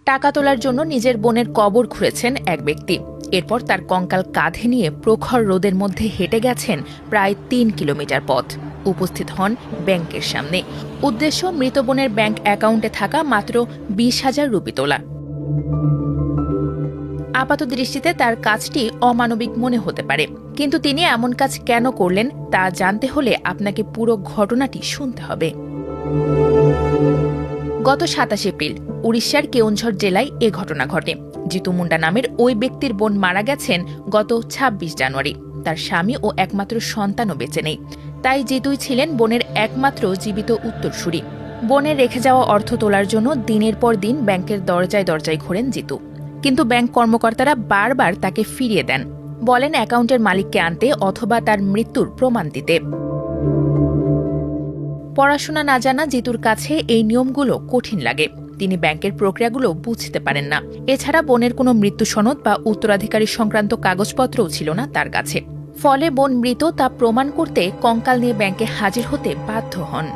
টাকা তোলার জন্য নিজের বোনের কবর খুঁড়েছেন এক ব্যক্তি। এরপর তার কঙ্কাল কাঁধে নিয়ে প্রখর রোদের মধ্যে হেঁটে গেছেন প্রায় ৩ কিলোমিটার পথ। উপস্থিত হন ব্যাংকের সামনে। উদ্দেশ্য মৃত বোনের ব্যাংক অ্যাকাউন্টে থাকা মাত্র ২০,০০০ রুপি তোলা। আপাত দৃষ্টিতে তার কাজটি অমানবিক মনে হতে পারে, কিন্তু তিনি এমন কাজ কেন করলেন তা জানতে হলে আপনাকে পুরো ঘটনাটি শুনতে হবে। গত ২৭ এপ্রিল উড়িষ্যার কেওনঝড় জেলায় এ ঘটনা ঘটে। জিতু মুন্ডা নামের ওই ব্যক্তির বোন মারা গেছেন গত ২৬ জানুয়ারি। তার স্বামী ও একমাত্র সন্তানও বেঁচে নেই। তাই জিতুই ছিলেন বোনের একমাত্র জীবিত উত্তরসূরি। বোনের রেখে যাওয়া অর্থ তোলার জন্য দিনের পর দিন ব্যাংকের দরজায় দরজায় ঘোরেন জিতু, কিন্তু ব্যাংক কর্মকর্তারা বারবার তাকে ফিরিয়ে দেন, বলেন অ্যাকাউন্টের মালিককে আনতে অথবা তার মৃত্যুর প্রমাণ দিতে। পড়াশোনা না জানা জিতুর কাছে এই নিয়মগুলো কঠিন লাগে। তিনি ব্যাংকের প্রক্রিয়াগুলো বুঝতে পারেন না। এছাড়া বোনের কোনো মৃত্যু সনদ বা উত্তরাধিকারী সংক্রান্ত কাগজপত্রও ছিল না তার কাছে। ফলে বোন মৃত তা প্রমাণ করতে কঙ্কাল নিয়ে ব্যাংকে হাজির হতে বাধ্য হন।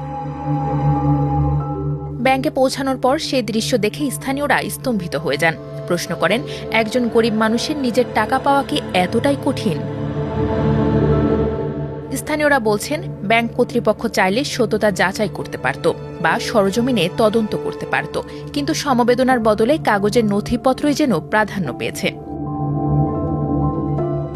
ব্যাংকে পৌঁছানোর পর সে দৃশ্য দেখে স্থানীয়রা স্তম্ভিত হয়ে যান। প্রশ্ন করেন, একজন গরিব মানুষের নিজের টাকা পাওয়া কি এতটাই কঠিন? স্থানীয়রা বলছেন, ব্যাংক কর্তৃপক্ষ চাইলে সত্যতা যাচাই করতে পারত বা সরজমিনে তদন্ত করতে পারত, কিন্তু সমবেদনার বদলে কাগজের নথিপত্রই যেন প্রাধান্য পেয়েছে।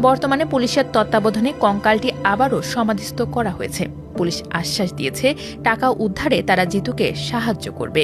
বর্তমানে পুলিশের তত্ত্বাবধানে কঙ্কালটি আবারও সমাধিস্থ করা হয়েছে। পুলিশ আশ্বাস দিয়েছে, টাকা উদ্ধারে তারা জিতুকে সাহায্য করবে।